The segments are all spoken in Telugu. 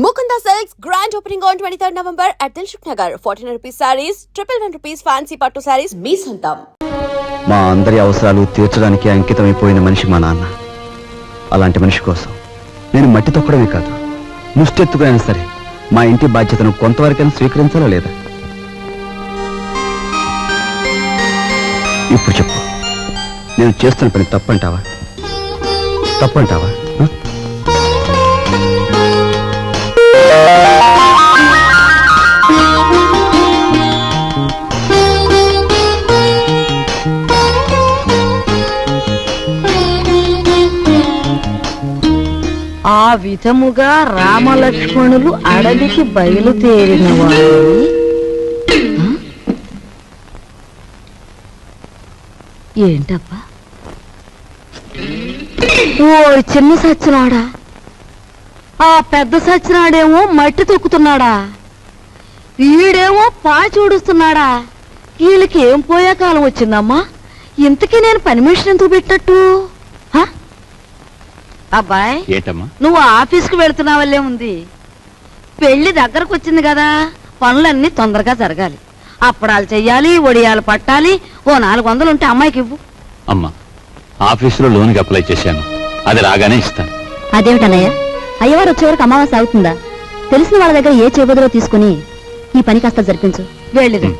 Mukunda Silks grand opening on 23rd November at Dilshuk Nagar. 1400 rupees sarees, 111 rupees fancy pattu sarees మీ సొంతం. మా అందరి అవసరాలు తీర్చడానికి అంకితమైపోయిన మనిషి మా నాన్న. అలాంటి మనిషి కోసం నేను మట్టి తొక్కడమే కాదు, ముష్టెత్తుకైనా సరే మా ఇంటి బాధ్యతను కొంతవరకైనా స్వీకరించాలా లేదా? ఇప్పుడు చెప్పు, నేను చేస్తున్న పని తప్పంటావా? తప్పంటావా? ఆ విధముగా రామలక్ష్మణులు అడవికి బయలుదేరిన వారు ఏంటబ్బా? ఓ చిన్న సచ్చినాడా, ఆ పెద్ద సచ్చినాడేమో మట్టి తొక్కుతున్నాడా, వీడేమో పాచి ఊడుస్తున్నాడా. వీళ్ళకి ఏం పోయే కాలం వచ్చిందమ్మా? ఇంతకీ నేను పని మనిషిని ఎందుకు పెట్టట్టు? అబ్బాయ్, నువ్వు ఆఫీస్కి వెళుతున్నావల్లే ఉంది. పెళ్లి దగ్గరకు వచ్చింది కదా, పనులన్నీ తొందరగా జరగాలి. అప్పడాలు చెయ్యాలి, వడియాలు పట్టాలి. ఓ 400 ఉంటే అమ్మాయికి ఇవ్వు. అమ్మా, ఆఫీసులో లోన్కి అప్లై చేశాను, అది రాగానే ఇస్తాను. అదేమిటన్నయ్య, అయ్యవారు వచ్చే వరకు అమావాస్య అవుతుందా? తెలిసిన వాళ్ళ దగ్గర ఏ చేబదులో తీసుకుని ఈ పని కాస్త జరిపించు. వెళ్ళిది.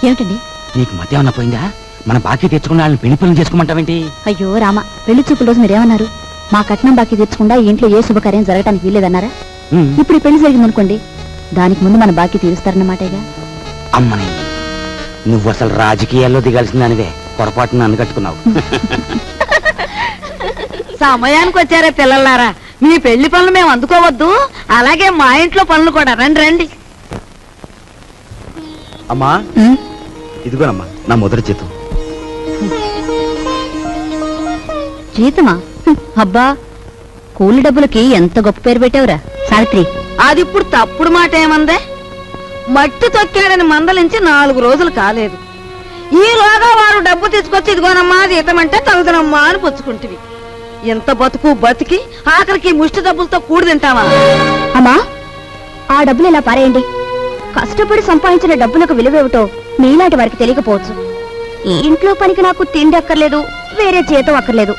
ఏమిటండి, నీకు మధ్య ఏమన్నా పోయిందా? మన బాకీ తెచ్చుకున్న వాళ్ళని పెళ్లి పనులు చేసుకోమంటావేంటి? అయ్యో రామ, పెళ్లి చూపుల రోజు మీరేమన్నారు? మా కట్నం బాకీ తెచ్చుకుండా ఇంట్లో ఏ శుభకార్యం జరగటానికి వీల్లేదన్నారా? ఇప్పుడు ఈ పెళ్లి జరిగిందనుకోండి, దానికి ముందు మన బాకీ తీరుస్తారన్నమాటేగా. అమ్మని, నువ్వు అసలు రాజకీయాల్లో దిగాల్సిన దానివే, పొరపాటున నన్ను కట్టుకున్నావు. సమయానికి వచ్చారే పిల్లలారా, మీ పెళ్లి పనులు మేము అందుకోవద్దు, అలాగే మా ఇంట్లో పనులు కూడా. రండి రండి. అమ్మా, ఇదిగోనమ్మా నా మొదటి జీతం. జీతమా? అబ్బా, కూలి డబ్బులకి ఎంత గొప్ప పేరు పెట్టావురా సావిత్రి. అది ఇప్పుడు తప్పుడు మాట ఏమందే? మట్టి తొక్కాడని మందలించి 4 రోజులు కాలేదు. ఈలోగా వారు డబ్బు తీసుకొచ్చి ఇదిగోనమ్మా జీతం అంటే తగుదనమ్మా అని పుచ్చుకుంటివి. ఎంత బతుకు బతికి ఆఖరికి ముష్టి డబ్బులతో కూడి తింటావా? అమ్మా, ఆ డబ్బులు ఇలా పారేయండి. కష్టపడి సంపాదించిన డబ్బులకు విలువేమిటో మీలాంటి వారికి తెలియకపోవచ్చు. ఈ ఇంట్లో పనికి నాకు తిండి అక్కర్లేదు, వేరే జీతం అక్కర్లేదు.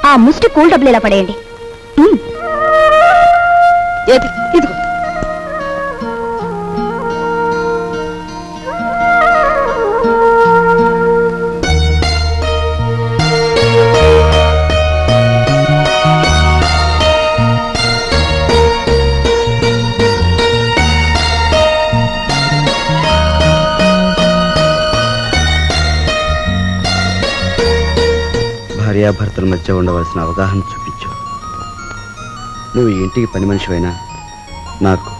ఆ ముష్టి కూల్ డబ్బులు ఇలా పడేయండి. ఇదిగో. భార్యాభర్తల మధ్య ఉండవలసిన అవగాహన చూపించు. నువ్వు ఈ ఇంటికి పని మనిషివైనా నాకు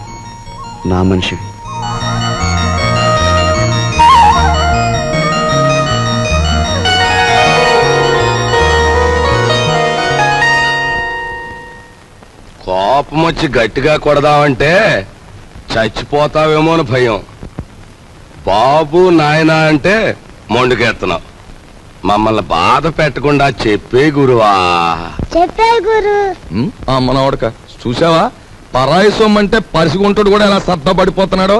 నా మనిషివి. కోపం వచ్చి గట్టిగా కొడదామంటే చచ్చిపోతావేమో అని భయం. బాబు నాయనా అంటే మొండుకెత్తనావు. మమ్మల్ని బాధ పెట్టకుండా చెప్పే గురువా. చెప్పే గురు. మనవడక చూసావా, పరాయి సొమ్మంటే పరిసిగుంటాడు కూడా ఎలా సత్తపడిపోతున్నాడో.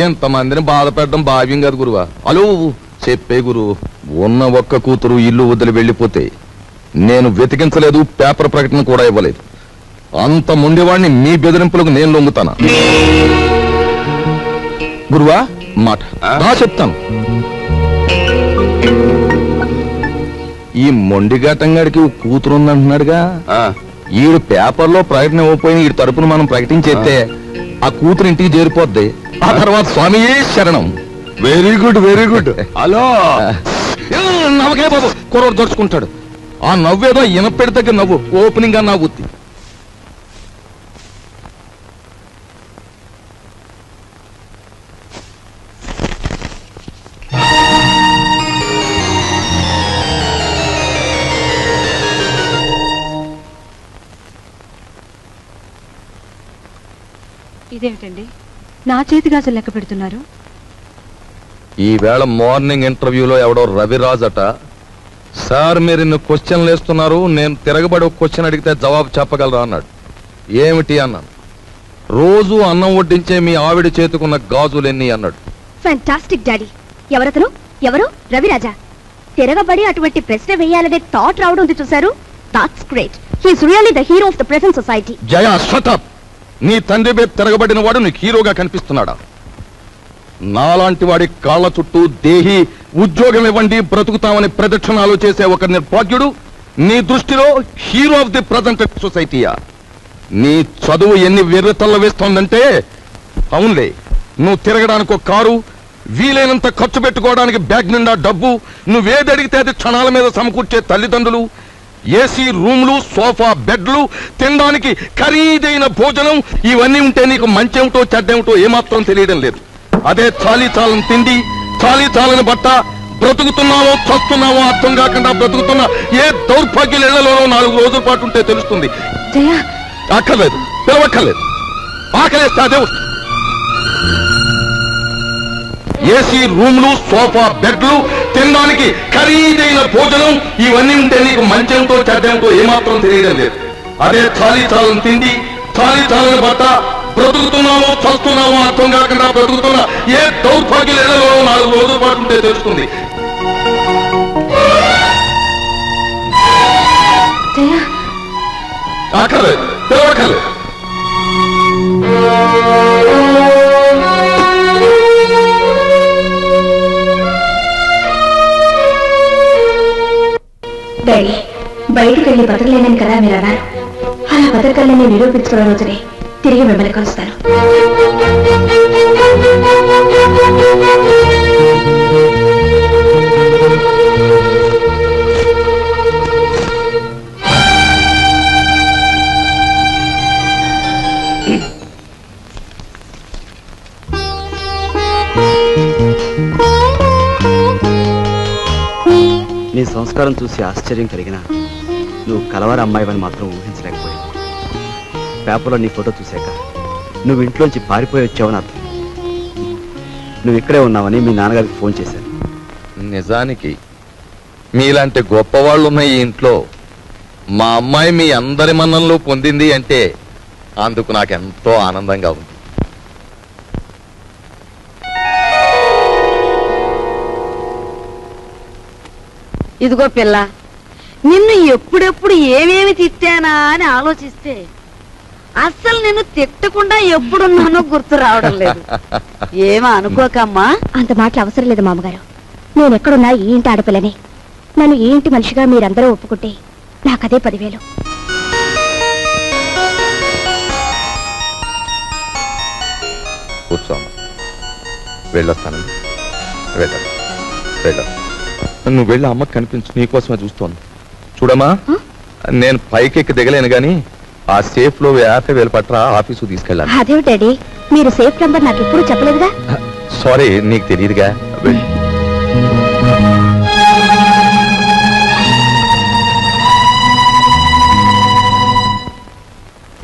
ఎంతమందిని బాధ పెట్టడం భావ్యం కాదు గురువా. అలో చెప్పే గురువు. ఉన్న ఒక్క కూతురు ఇల్లు వదిలి వెళ్ళిపోతే నేను వెతికించలేదు, పేపర్ ప్రకటన కూడా ఇవ్వలేదు. అంత ముండేవాడిని మీ బెదిరింపులకు నేను లొంగుతానా? గురువా మాట చెప్తాను. ఈ మొండిఘాటంగాడికి కూతురుందంటున్నాడుగా, ఈడు పేపర్లో ప్రకటన ఇవ్వకపోయిన ఈ తరపున మనం ప్రకటించేస్తే ఆ కూతురు ఇంటికి చేరిపోద్ది. ఆ తర్వాత స్వామియే శరణం. Very good very good. Hello నవ్వకే బాబు, కుర్రోడు దోచుకుంటాడు. ఆ నవ్వేదో ఇనపెడి దగ్గర నవ్వు, ఓపెనింగ్ గా నవ్వుద్ది. ఇదేమిటండి, నా చేతి గాజులు లెక్క పెడుతున్నారు? ఈవేళ మార్నింగ్ ఇంటర్వ్యూలో ఎవడో రవిరాజ్ అట సార్ మీరు ఇన్ని క్వశ్చన్లు వేస్తున్నారు, నేను తిరగబడి ఒక క్వశ్చన్ అడిగితే జవాబు చెప్పగలరా అన్నాడు. ఏమిటి అన్నాను. రోజు అన్నం వడ్డించే మీ ఆవిడ చేతుకున్న గాజులు ఎన్ని అన్నాడు. Fantastic daddy. ఎవరతను? ఎవరు? రవిరాజా. తిరగబడి అటువంటి ప్రశ్న వేయాలనే థాట్ రావడం ఉంది చూశారు. That's great. He's really the hero of the present society. Jaya shut up. నీ తండ్రి మీద తిరగబడిన వాడు నీకు హీరోగా కనిపిస్తున్నాడా? నాలాంటి వాడి కాళ్ళ చుట్టూ దేహి ఉద్యోగం ఇవ్వండి బ్రతుకుతామని ప్రదక్షిణాలు చేసే ఒక నిర్భాగ్యుడు నీ దృష్టిలో హీరో ఆఫ్ ది ప్రజెంట్ సొసైటీయా? నీ చదువు ఎన్ని వెర్రతల్ల వేస్తోందంటే, అవునులే, నువ్వు తిరగడానికి ఒక కారు, వీలైనంత ఖర్చు పెట్టుకోవడానికి బ్యాగ్ నిండా డబ్బు, నువ్వేది అడిగితే అది క్షణాల మీద సమకూర్చే తల్లిదండ్రులు, ఏసీ రూమ్లు, సోఫా బెడ్లు, తినడానికి ఖరీదైన భోజనం, ఇవన్నీ ఉంటే నీకు మంచేమిటో చెడ్డేమిటో ఏమాత్రం తెలియడం లేదు. అదే చాలీ చాలని తిండి, చాలీ చాలని బట్ట, బ్రతుకుతున్నావో చస్తున్నావో అర్థం కాకుండా బ్రతుకుతున్న ఏ దౌర్భాగ్యులలో 4 రోజుల పాటు ఉంటే తెలుస్తుంది. అక్కర్లేదు, పిలవక్కర్లేదు. ఆకలేస్తే అదే వస్తుంది. ఏసీ రూమ్లు, సోఫా బెడ్లు, తినడానికి ఖరీదైన భోజనం, ఇవన్నీ ఉంటే నీకు మంచేమిటో చెడ్డేమిటో ఏమాత్రం తెలియడం లేదు. అదే చాలీ చాలని తిండి, చాలీ చాలని బట్ట, బ్రతుకుతున్నావో చస్తున్నావో అర్థం కాకుండా బ్రతుకుతున్న ఏ దౌర్భాగ్యులలో 4 రోజుల పాటు ఉంటే తెలుస్తుంది. అక్కర్లేదు, పిలవక్కర్లేదు. డాడీ, బయటకు వెళ్ళి బతకలేనని కదా మీరు అన్నారు. అలా బతకలేని నిరూపించుకున్న రోజునే తిరిగి మిమ్మల్ని కలుస్తాను. నీ సంస్కారం చూసి ఆశ్చర్యం కలిగినా నువ్వు కలవారి అమ్మాయివని మాత్రం ఊహించలేకపోయింది. పేపర్లో నీ ఫోటో చూశాక నువ్వు ఇంట్లోంచి పారిపోయి వచ్చావని అర్థం. నువ్వు ఇక్కడే ఉన్నావని మీ నాన్నగారికి ఫోన్ చేశాను. నిజానికి మీలాంటి గొప్పవాళ్ళు ఉన్న ఈ ఇంట్లో మా అమ్మాయి మీ అందరి మన్ననలు పొందింది అంటే అందుకు నాకెంతో ఆనందంగా ఉంది. ఇదిగో పిల్ల, నిన్ను ఎప్పుడెప్పుడు ఏమేమి తిట్టానా అని ఆలోచిస్తే అస్సలు నిన్ను తిట్టకుండా ఎప్పుడున్నానో గుర్తు రావడం లేదు. ఏమో అనుకోకమ్మా. అంత మాటలు అవసరం లేదు మామగారు. నేను ఎక్కడున్నా ఈ ఇంటి ఆడపిల్లని. నన్ను ఈ ఇంటి మనిషిగా మీరందరూ ఒప్పుకుంటే నాకదే 10,000. కూర్చోమ్మా, వెళ్ళొస్తానండి. వెళ్ళ నువ్వు వెళ్ళి అమ్మకి కనిపించు, నీకోసమే చూస్తోంది. చూడమ్మా, నేను పైకెక్కి దిగలేను గాని ఆ సేఫ్ లో 50,000 పట్ల ఆఫీసు తీసుకెళ్ళాలి. అదే డాడీ, మీరు సేఫ్ నంబర్ నాకు ఎప్పుడు చెప్పలేదుగా. సారీ, నీకు తెలియదుగా. వెళ్ళి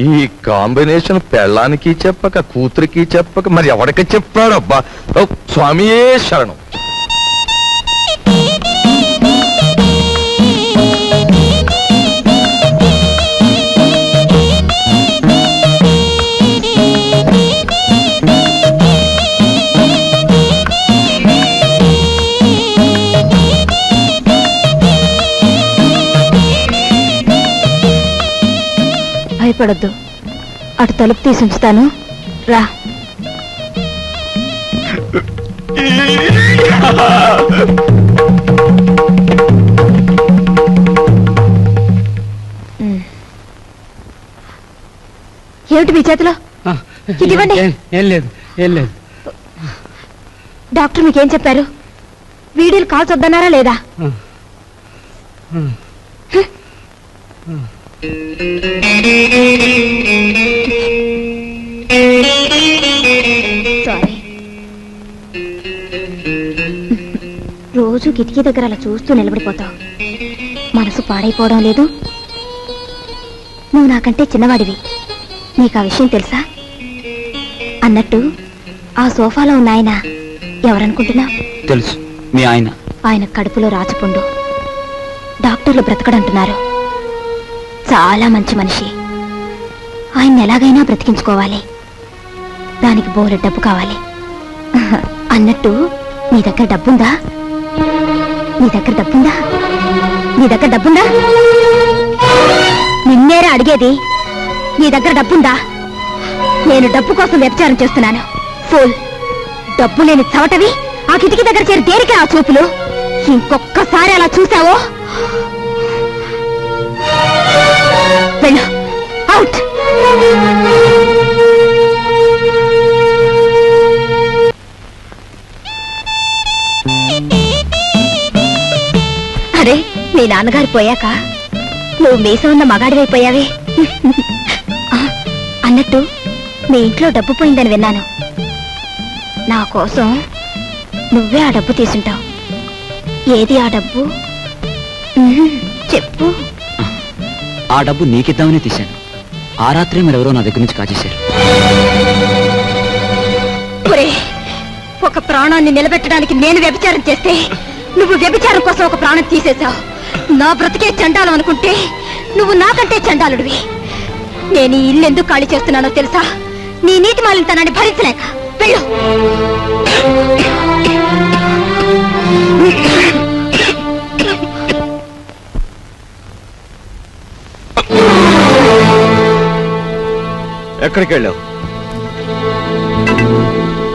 ఈ కాంబినేషన్ పెళ్ళానికి చెప్పక కూతురికి చెప్పక మరి ఎవరికి చెప్పాడు? అబ్బా, స్వామియే శరణం. భయపడొద్దు, అటు తలుపు తీసి ఉంచుతాను, రా. ఏమిటి మీ చేతిలో? ఇవ్వండి. ఏం లేదు. డాక్టర్ మీకేం చెప్పారు? వీడియోలు కాల్స్ వద్దన్నారా లేదా? సారీ. రోజు కిటికీ దగ్గర అలా చూస్తూ నిలబడిపోతావు. మనసు పాడైపోవడం లేదు? నువ్వు నాకంటే చిన్నవాడివి, నీకు ఆ విషయం తెలుసా? అన్నట్టు ఆ సోఫాలో ఉన్న ఆయన ఎవరనుకుంటున్నా? తెలుసు, మీ ఆయన. ఆయన కడుపులో రాచపుండు. డాక్టర్లు బ్రతకడంటున్నారు. చాలా మంచి మనిషి. ఆయన ఎలాగైనా బ్రతికించుకోవాలి. దానికి బోలె డబ్బు కావాలి. అన్నట్టు నీ దగ్గర డబ్బుందా? నీ దగ్గర డబ్బుందా? నీ దగ్గర డబ్బుందా? నిన్నేరా అడిగేది. నీ దగ్గర డబ్బుందా? నేను డబ్బు కోసం వ్యభిచారం చేస్తున్నాను. ఫుల్ డబ్బు లేని చవటవి ఆ కిటికీ దగ్గర చేరి దేనికే ఆ చూపులు? ఇంకొక్కసారి అలా చూసావో వెళ్ళు, అవుట్. అరే, మీ నాన్నగారు పోయాక నువ్వు మీసం ఉన్న మగాడివైపోయావే. అన్నట్టు మీ ఇంట్లో డబ్బు పోయిందని విన్నాను. నా కోసం నువ్వే ఆ డబ్బు తీసుంటావు. ఏది ఆ డబ్బు? చెప్పు. ఆ డబ్బు నీకిద్దామని తీశాను. ఆ రాత్రి మరెవరో నా దగ్గర నుంచి కాజేశారు. ఒక ప్రాణాన్ని నిలబెట్టడానికి నేను వ్యభిచారం చేస్తే నువ్వు వ్యభిచారం కోసం ఒక ప్రాణం తీసేశావు. నా బ్రతికే చండాలం అనుకుంటే నువ్వు నాకంటే చండాలుడివి. నేను ఈ ఇల్లు ఎందుకు ఖాళీ చేస్తున్నానో తెలుసా? నీ నీటి మాలినతనాన్ని భరించలేక. వెళ్ళు. ఎక్కడికి వెళ్ళావు?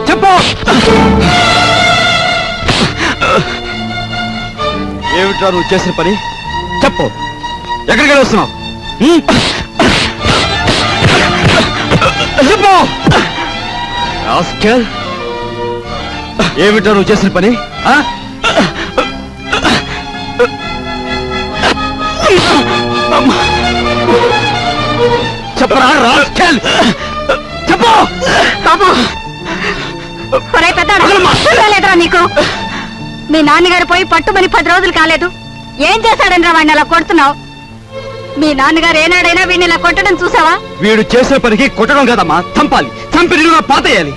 చెప్పు. ఏమిట్రా నువ్వు చేసిన పని? చెప్పు. ఎక్కడికి వెళ్ళి వస్తున్నావు? చెప్పు. ఏమిట్రా నువ్వు చేసిన పని? చెప్పరా రాస్కెల్. చెప్పు. లేదురా నీకు? మీ నాన్నగారు పోయి పట్టుమని 10 రోజులు కాలేదు. ఏం చేశాడని రా వాడిని అలా కొడుతున్నావు? మీ నాన్నగారు ఏనాడైనా వీడిని ఇలా కొట్టడం చూసావా? వీడు చేసిన పనికి కొట్టడం కదమ్మా, చంపాలి. చంపి నిన్ను పాతేయాలి.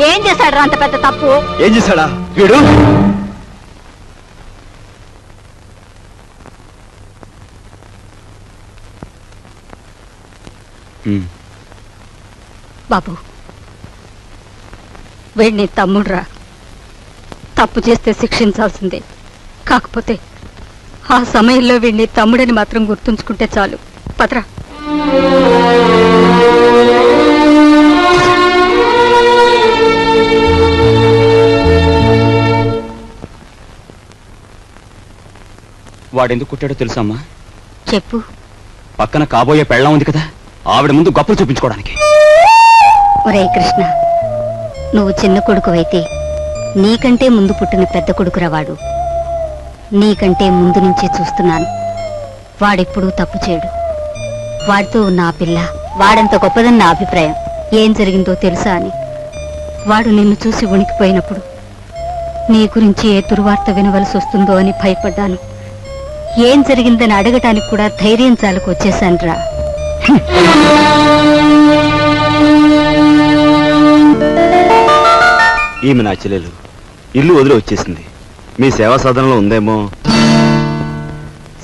ఏం చేశాడు రా అంత పెద్ద తప్పు? ఏం చేశాడా వీడు? బాబు, వీడిని తమ్ముడురా. తప్పు చేస్తే శిక్షించాల్సిందే. కాకపోతే ఆ సమయంలో వీడిని తమ్ముడని మాత్రం గుర్తుంచుకుంటే చాలు. పత్రా. వాడెందుకు కొట్టాడో తెలుసమ్మా? చెప్పు. పక్కన కాబోయే పెళ్ళం ఉంది కదా, ఆవిడ ముందు గొప్పలు చూపించుకోవడానికి. ఒరే కృష్ణ, నువ్వు చిన్న కొడుకువైతే నీకంటే ముందు పుట్టిన పెద్ద కొడుకురా వాడు. నీకంటే ముందు నుంచే చూస్తున్నాను. వాడెప్పుడూ తప్పు చేయడు. వాడితో ఉన్న ఆ పిల్ల వాడంత గొప్పదని నా అభిప్రాయం. ఏం జరిగిందో తెలుసా అని. వాడు నిన్ను చూసి వణికిపోయినప్పుడు నీ గురించి ఏ దుర్వార్త వినవలసి వస్తుందో అని భయపడ్డాను. ఏం జరిగిందని అడగటానికి కూడా ధైర్యం చాలకు వచ్చేశానురా. ఈమె నా చెల్లెలు. ఇల్లు వదిలి వచ్చేసింది. మీ సేవా సాధనలో ఉందేమో.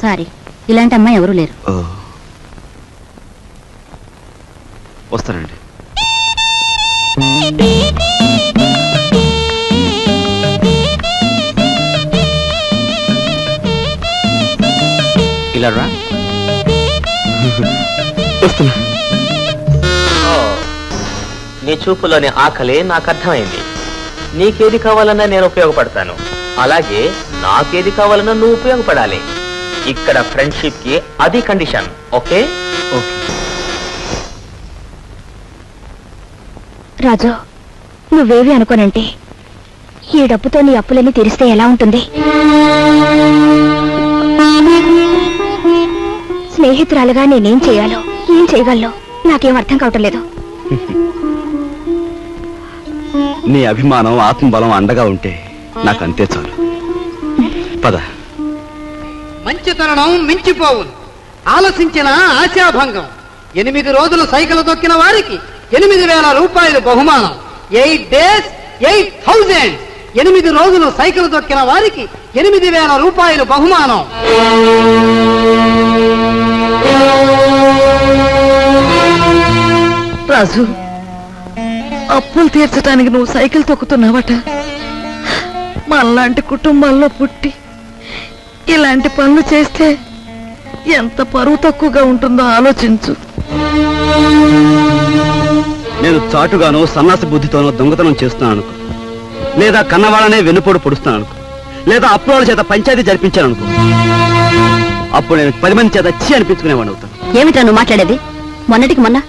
సారీ, ఇలాంటి అమ్మాయి ఎవరూ లేరు. వస్తానండి. ఇలా రా. వస్తున్నా. నీ చూపులోని ఆకలి నాకు అర్థమైంది. నీకేది కావాలన్నా నేను ఉపయోగపడతాను. అలాగే నాకేది కావాలన్నా నువ్వు ఉపయోగపడాలి. ఇక్కడ ఫ్రెండ్షిప్ కి అది కండిషన్. ఓకే? ఓకే. రాజు, నువ్వేవి అనుకోనంటే ఈ డబ్బుతో నీ అప్పులన్నీ తీరిస్తే ఎలా ఉంటుంది? స్నేహితురాలుగా నేనేం చేయాలో, ఏం చేయగలను నాకేం అర్థం కావటం లేదు. నీ అభిమానం, ఆత్మబలం అండగా ఉంటే నాకు అంతే చాలు. పద. మంచి తరుణం మించిపోవును. ఆలోచించిన ఆశాభంగం. 8 రోజులు సైకిల్ తొక్కిన వారికి 8,000 రూపాయలు బహుమానం. 8 days 8,000. 8 రోజులు సైకిల్ తొక్కిన వారికి 8,000 రూపాయలు బహుమానం. రాజు, అప్పులు తీర్చడానికి నువ్వు సైకిల్ తొక్కుతున్నావట. మనలాంటి కుటుంబాల్లో పుట్టి ఇలాంటి పనులు చేస్తే ఎంత పరువు తక్కువగా ఉంటుందో ఆలోచించు. నేను చాటుగానో సన్నాసి బుద్ధితోనో దొంగతనం చేస్తున్నాను అనుకో, లేదా కన్నవాళ్ళనే వెన్నుపోటు పొడుస్తున్నాను అనుకో, లేదా అప్పుల చేత పంచాయతీ జరిపించాను అనుకో, అప్పుడు నేను 10 మంది చేత చీ అనిపించుకునేవాడు అవుతాను. ఏమిటా నువ్వు మాట్లాడేది? మొన్నటికి మొన్న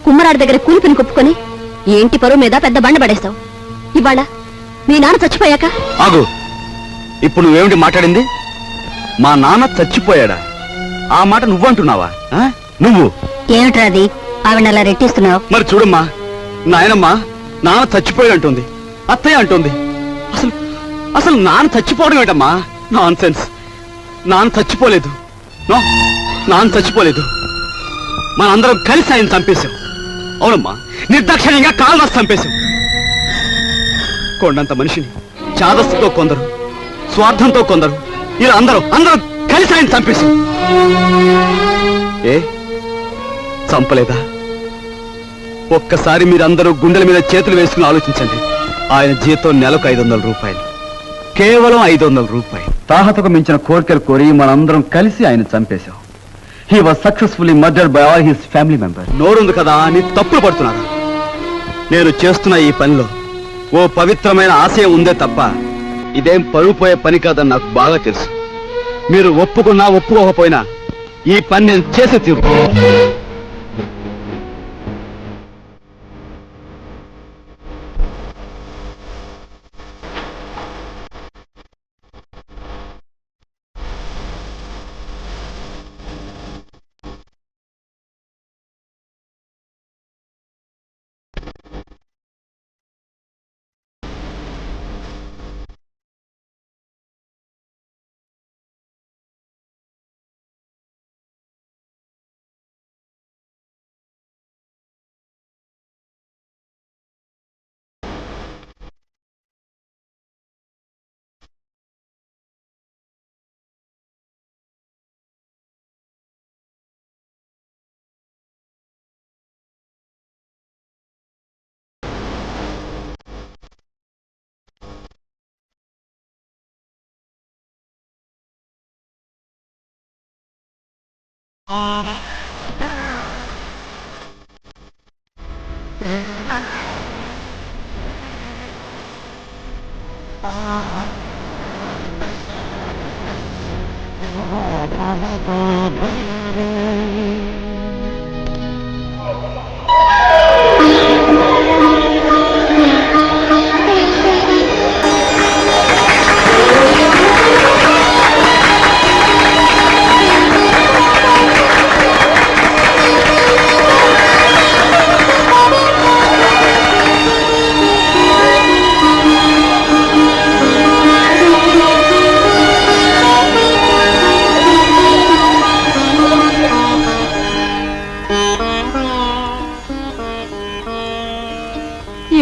కుమ్మరాడి దగ్గర కూలిపిని కొప్పుకొని ఏంటి పరువు మీద పెద్ద బండ పడేస్తావు. ఇవాళ మీ నాన్న చచ్చిపోయాక ఆగు, ఇప్పుడు నువ్వేమిటి మాట్లాడింది? మా నాన్న చచ్చిపోయాడా? ఆ మాట నువ్వంటున్నావా? నువ్వు ఏమిట్రా అది? ఆవిడ అలా రెట్టిస్తున్నావు. మరి చూడమ్మా, నాయనమ్మా నాన్న చచ్చిపోయాడు అంటుంది, అత్తయ్య అంటుంది. అసలు అసలు నాన్న చచ్చిపోవడం ఏంటమ్మా? Non sense. నాన్న చచ్చిపోలేదు, నాన్న చచ్చిపోలేదు. మనందరం కలిసి ఆయన చంపేశాం. అవునమ్మా, నిర్దాక్షిణ్యంగా కాలు రాసి చంపేశాం. కొండంత మనిషిని చాదస్తుతో కొందరు, స్వార్థంతో కొందరు, ఇలా అందరం కలిసి ఆయన చంపేశాం. ఏ చంపలేదా? ఒక్కసారి మీరందరూ గుండెల మీద చేతులు వేసుకుని ఆలోచించండి. ఆయన జీతం నెలకు 500 రూపాయలు, కేవలం 500 రూపాయలు. తాహతకు మించిన కోరికలు కోరి మనందరం కలిసి ఆయన చంపేశాం. He was successfully murdered by all his family members. నోరుంది కదా అని తప్పులు పడుతున్నారు. నేను చేస్తున్న ఈ పనిలో ఓ పవిత్రమైన ఆశయం ఉందే తప్ప ఇదేం పరువుపోయే పని కాదని నాకు బాగా తెలుసు. మీరు ఒప్పుకున్నా ఒప్పుకోకపోయినా ఈ పని నేను చేసి తీరు.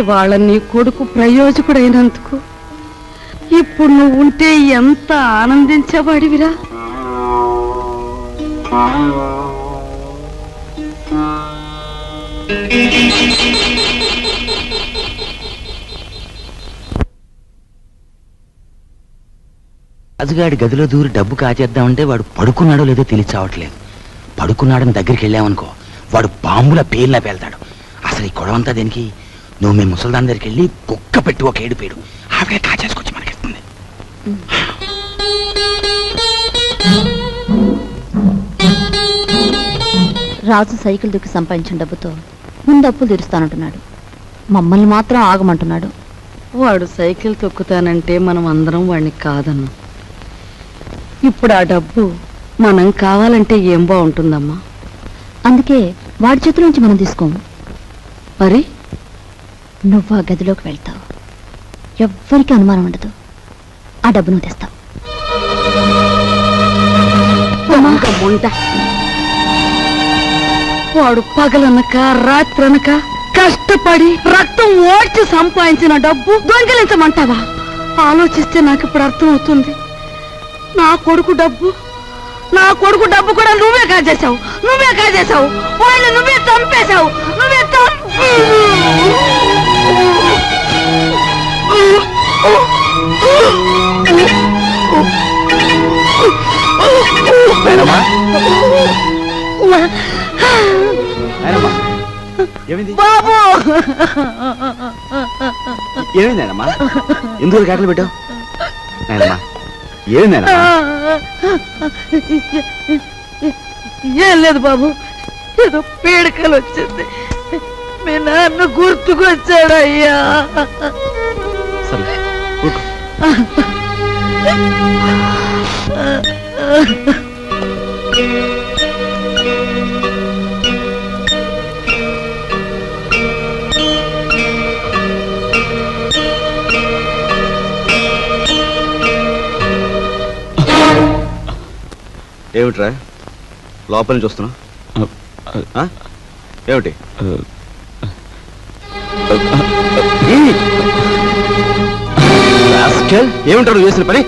ఇవాళ నీ కొడుకు ప్రయోజకుడైనందుకు ఇప్పుడు నువ్వు ఉంటే ఎంత ఆనందించేవాడివిరా. రాజుగాడి గదిలో దూరి డబ్బు కాచేద్దామంటే వాడు పడుకున్నాడో లేదో తెలియచావట్లేదు. పడుకున్నాడని దగ్గరికి వెళ్ళామనుకో, వాడు బాంబుల పేర్లా పేల్తాడు. అసలు ఈ గొడవంతా దేనికి? నువ్వు మీ ముసల్దాన్ దగ్గరికి వెళ్ళి కుక్క పెట్టి ఒక ఏడుపేడు, ఆవిడే కాచేసుకొచ్చి మనకిస్తుంది. రాజు సైకిల్ దుక్కి సంపాదించిన డబ్బుతో ముందు అప్పులు తీరుస్తానంటున్నాడు. మమ్మల్ని మాత్రం ఆగమంటున్నాడు. వాడు సైకిల్ తొక్కుతానంటే మనం అందరం వాడిని కాదన్నాం. ఇప్పుడు ఆ డబ్బు మనం కావాలంటే ఏం బాగుంటుందమ్మా? అందుకే వాడి చేతిలోంచి మనం తీసుకోము. మరి నువ్వు ఆ గదిలోకి వెళ్తావు, ఎవ్వరికీ అనుమానం ఉండదు. ఆ డబ్బు నువ్వు తెస్తావు. వాడు పగలనక రాత్రనక కష్టపడి రక్తం ఓడ్చి సంపాదించిన డబ్బు దొంగిలించమంటావా? ఆలోచిస్తే నాకు ఇప్పుడు అర్థం అవుతుంది. నా కొడుకు డబ్బు కూడా నువ్వే కాజేశావు వాళ్ళు నువ్వే చంపేశావు బాబు ఏమైందేనమ్మా ఎందుకు కేకలు పెట్టావు నాయనమ్మా ఏమైందేనా ఏం లేదు బాబు ఏదో పీడకలు వచ్చింది మీ నాన్న గుర్తుకొచ్చాడయ్యా సరే ఊరుకో. ఏమిట్రా లోపల నుంచి వస్తున్నా ఏమిటి ఏమిటాడు చేసిన పని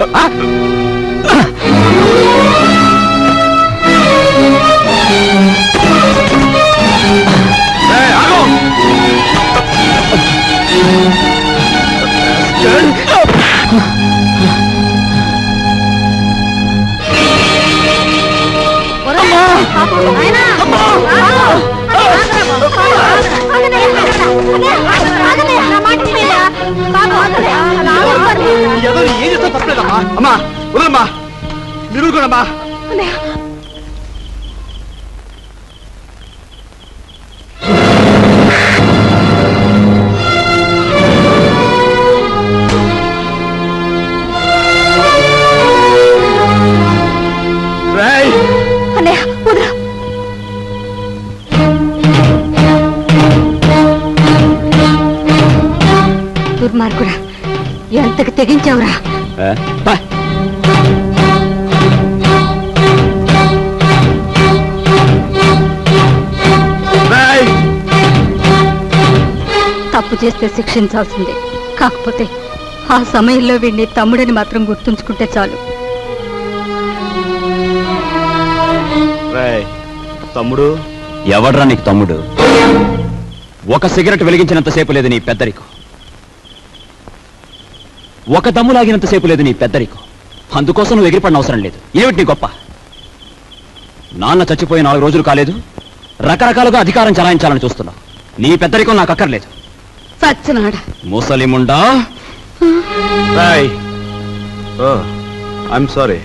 ఏం చేస్తా తప్పలేదమ్మా అమ్మా వదలమ్మా మీరు కూడామ్మా దుర్మార్గుడా ఎంతకు తెగించావురా తప్పు చేస్తే శిక్షించాల్సిందే కాకపోతే ఆ సమయంలో వీడిని తమ్ముడని మాత్రం గుర్తుంచుకుంటే చాలు తమ్ముడు ఎవడ్రా నీకు తమ్ముడు? ఒక సిగరెట్ వెలిగించినంతసేపు లేదు నీ పెద్దరికం, ఒక దమ్ము లాగినంతసేపు లేదు నీ పెద్దరికం. అందుకోసం నువ్వు ఎగిరిపడిన అవసరం లేదు. ఏమిటి నీ గొప్ప? నాన్న చచ్చిపోయి 4 రోజులు కాలేదు, రకరకాలుగా అధికారం చలాయించాలని చూస్తున్నావు. నీ పెద్దరికం నాకు అక్కర్లేదు. సచ్చినాడా ముసలిముండా. ఐఎమ్ సారీ,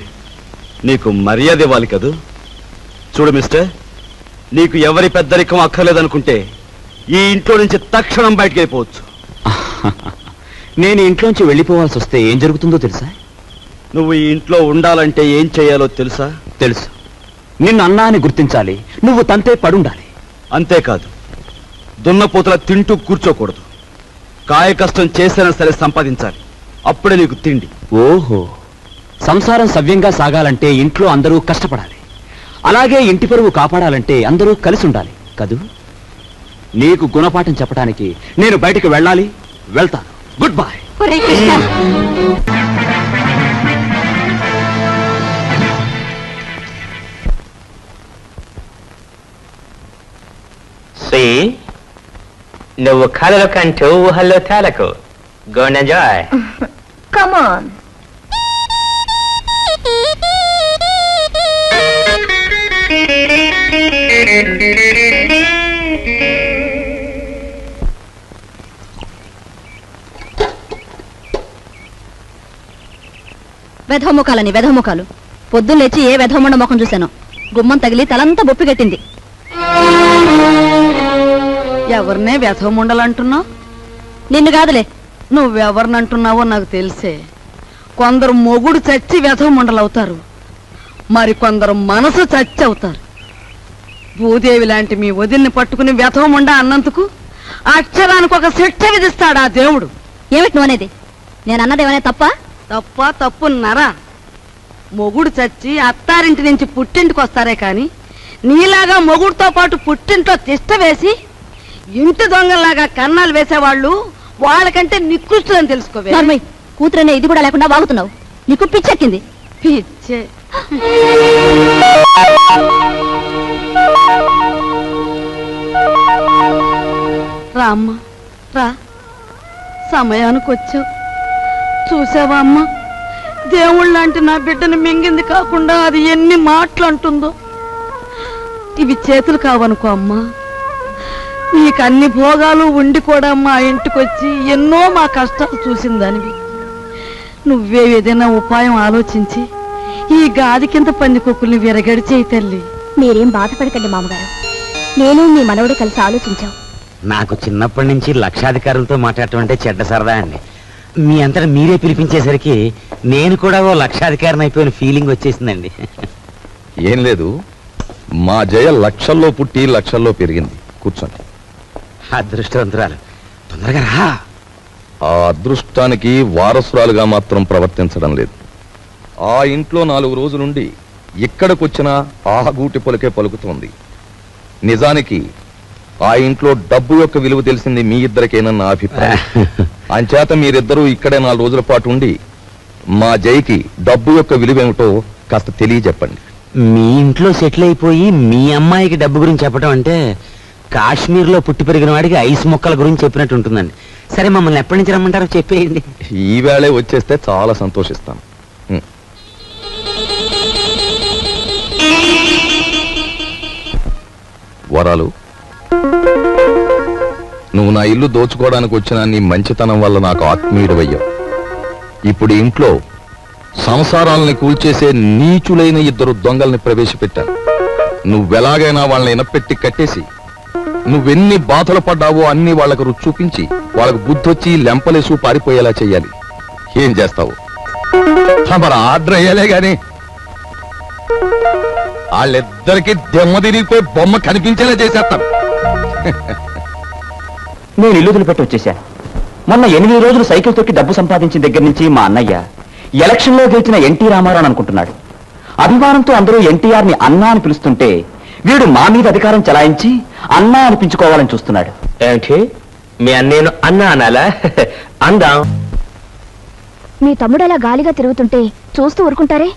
నీకు మర్యాద ఇవ్వాలి కదూ. చూడు మిస్టర్, నీకు ఎవరి పెద్దరికం అక్కర్లేదనుకుంటే ఈ ఇంట్లో నుంచి తక్షణం బయటకు వెళ్ళిపోవచ్చు. నేను ఇంట్లోంచి వెళ్ళిపోవాల్సి వస్తే ఏం జరుగుతుందో తెలుసా? నువ్వు ఈ ఇంట్లో ఉండాలంటే ఏం చేయాలో తెలుసా? తెలుసు. నిన్ను అన్నా అని గుర్తించాలి, నువ్వు తంతే పడుండాలి. అంతేకాదు, దున్నపోతుల తింటూ కూర్చోకూడదు. కాయ కష్టం చేసైనా సరే సంపాదించాలి, అప్పుడే నీకు తిండి. ఓహో, సంసారం సవ్యంగా సాగాలంటే ఇంట్లో అందరూ కష్టపడాలి, అలాగే ఇంటి పరువు కాపాడాలంటే అందరూ కలిసి ఉండాలి కదూ. నీకు గుణపాఠం చెప్పడానికి నేను బయటికి వెళ్ళాలి, వెళ్తాను. Good bye. నువ్వు కలలు కంటూ ఊహల్లో తేలకు. Go and enjoy. Come on. వెధముఖాలని వెధముఖాలు. పొద్దున్న లేచి ఏ వెధముండ ముఖం చూశాను. గుమ్మం తగిలి తలంతా బొప్పి కట్టింది. ఎవరినే వ్యథముండలంటున్నావు? నిన్ను కాదులే. నువ్వెవరినంటున్నావో నాకు తెలిసే. కొందరు మొగుడు చచ్చి వ్యథముండలవుతారు, మరి కొందరు మనసు చచ్చి అవుతారు. భూదేవి లాంటి మీ వదిన్ని పట్టుకుని వ్యథముండ అన్నందుకు అక్షరానికి ఒక శిక్ష విధిస్తాడు ఆ దేవుడు. ఏమిటి నువ్వు అనేది? నేను అన్నదేమనే తప్ప? తప్పున్నారా? మొగుడు చచ్చి అత్తారింటి నుంచి పుట్టింటికి వస్తారే కాని నీలాగా మొగుడుతో పాటు పుట్టింట్లో తిష్ట వేసి ఇంటి దొంగల్లాగా కన్నాలు వేసేవాళ్ళు వాళ్ళకంటే నికృష్టులని తెలుసుకోవే. కూతురనే ఇది కూడా లేకుండా వాగుతున్నావు. నీకు పిచ్చెక్కింది. పిచ్చ వచ్చే. రామ్మ రా, సమయానికి వచ్చావు. చూసావా అమ్మ, దేవుళ్ళంటే నా బిడ్డను మింగింది కాకుండా అది ఎన్ని మాటలు అంటుందో. ఇవి చేతులు కావనుకో అమ్మా, నీకు అన్ని భోగాలు ఉండి కూడా మా ఇంటికి వచ్చి ఎన్నో మా కష్టాలు చూసిందానివి. నువ్వే ఏదైనా ఉపాయం ఆలోచించి ఈ గాది కింద పందికొక్కుల్ని విరగడి చేయి తల్లి. మీరేం బాధపడకండి మామగారు, నేను మీ మనవడు కలిసి ఆలోచించాం. నాకు చిన్నప్పటి నుంచి లక్షాధికారులతో మాట్లాడటం అంటే చెడ్డ సరదా అండి. మీ అంతటా మీరే పిలిపించేసరికి నేను కూడా ఓ లక్షాధికారిని అయిపోయిన ఫీలింగ్ వచ్చేసిందండి. ఏం లేదు, మా జయ లక్షల్లో పుట్టి లక్షల్లో పెరిగింది. కూర్చోండి. అదృష్టవంతురాలు, తొందరగా రా. ఆ అదృష్టానికి వారసురాలుగా మాత్రం ప్రవర్తించడం లేదు. ఆ ఇంట్లో 4 రోజులుండి ఇక్కడికొచ్చినా ఆ గూటి పలుకే పలుకుతోంది. నిజానికి ఆ ఇంట్లో డబ్బు యొక్క విలువ తెలిసింది మీ ఇద్దరికేనన్న నా అభిప్రాయం. అంచేత మీరిద్దరూ ఇక్కడే 4 రోజుల పాటు ఉండి మా జైకి డబ్బు యొక్క విలువ ఏమిటో కాస్త తెలియజెప్పండి. మీ ఇంట్లో సెటిల్ అయిపోయి మీ అమ్మాయికి డబ్బు గురించి చెప్పడం అంటే కాశ్మీర్లో పుట్టి పెరిగిన వాడికి ఐస్ మొక్కల గురించి చెప్పినట్టు ఉంటుందండి. సరే, మమ్మల్ని ఎప్పటి నుంచి రమ్మంటారో చెప్పేయండి. ఈవేళే వచ్చేస్తే చాలా సంతోషిస్తాను. వరాలు, నువ్వు నా ఇల్లు దోచుకోవడానికి వచ్చిన నీ మంచితనం వల్ల నాకు ఆత్మీయుడవయ్యావు. ఇప్పుడు ఇంట్లో సంసారాలని కూల్చేసే నీచులైన 2 దొంగల్ని ప్రవేశపెట్టాను. నువ్వెలాగైనా వాళ్ళని ఇనపెట్టి కట్టేసి నువ్వెన్ని బాధలు పడ్డావో అన్ని వాళ్లకు రుచి చూపించి వాళ్ళకు బుద్ధొచ్చి లెంపలేసు పారిపోయేలా చెయ్యాలి. ఏం చేస్తావు? మరి ఆర్డర్ అయ్యాలే గాని వాళ్ళిద్దరికి దెమ్మ తిరిగిపోయి బొమ్మ కనిపించేలా చేసేస్తాను. నేను ఇల్లు వదిలిపెట్టి వచ్చేశాను. మొన్న 8 రోజులు సైకిల్ తొక్కి డబ్బు సంపాదించిన దగ్గర నుంచి మా అన్నయ్య ఎలక్షన్లో గెలిచిన ఎన్టీ రామారావు అని అనుకుంటున్నాడు. అభిమానంతో అందరూ ఎన్టీఆర్ని అన్నా అని పిలుస్తుంటే వీడు మా మీద అధికారం చలాయించి అన్నా అనిపించుకోవాలని చూస్తున్నాడు. ఏంటి, మీ అన్నేను అన్నా అనాలా? అందాం. మీ తమ్ముడు అలా గాలిగా తిరుగుతుంటే చూస్తూ ఊరుకుంటారే?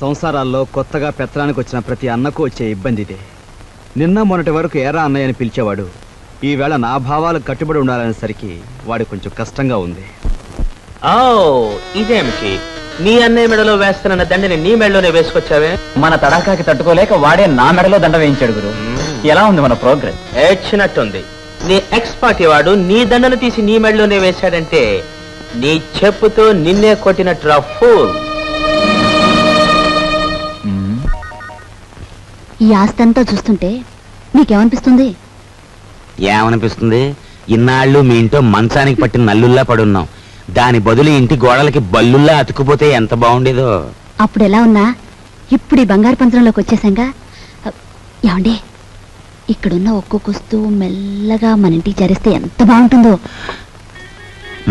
సంసారాల్లో కొత్తగా పెత్తనానికి వచ్చిన ప్రతి అన్నకు వచ్చే ఇబ్బంది ఇదే. నిన్న మొన్నటి వరకు ఏరా అన్నయ్య అని పిలిచేవాడు. ఈవేళ నా భావాలకు కట్టుబడి ఉండాలనేసరికి వాడి కొంచెం కష్టంగా ఉంది. ఓ, ఇదేమిటి, నీ అన్నయ్య మెడలో వేస్తున్న దండని నీ మెడలోనే వేసుకొచ్చావే? మన తడాకాకి తట్టుకోలేక వాడే నా మెడలో దండ వేయించాడు గురు. ఎలా ఉంది మన ప్రోగ్రెస్? ఏడ్చినట్టుంది. నీ ఎక్స్పర్ట్ వాడు నీ దండను తీసి నీ మెడలోనే వేశాడంటే నీ చెప్పుతో నిన్నే కొట్టినట్టు ఫూల్. ఈ ఆస్తంతా చూస్తుంటే నీకేమనిపిస్తుంది? ఏమనిపిస్తుంది? ఇన్నాళ్ళు మీ ఇంట్లో మంచానికి పట్టిన నల్లుల్లా పడున్నాం. దాని బదులు ఇంటి గోడలకి బల్లుల్లా అతుకుపోతే ఎంత బాగుండేదో. అప్పుడు ఎలా ఉన్నా ఇప్పుడు ఈ బంగారు పంత్రంలోకి వచ్చేసాంగా. ఏమండి, ఇక్కడున్న ఒక్కొక్క వస్తువు మెల్లగా మన ఇంటికి చేరిస్తే ఎంత బాగుంటుందో.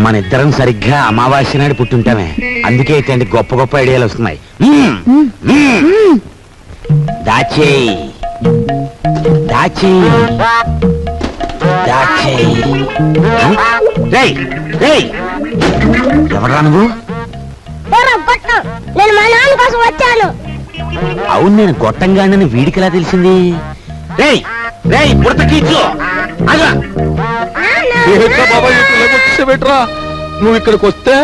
మన ఇద్దరం సరిగ్గా అమావాస్య నాడు పుట్టుంటామే. అందుకే ఇట్లాంటి గొప్ప గొప్ప ఐడియాలు వస్తున్నాయి. దాచేయి దాచేయి దాచేయి. ఎవరా నువ్వు? నేను మా నాన్న కోసం వచ్చాను. అవును, నేను గొట్టంగానని వీడికి ఎలా తెలిసింది? రేయ్ రేయ్ పుడతకీచు, పెట్టరా, నువ్వు ఇక్కడికి వస్తే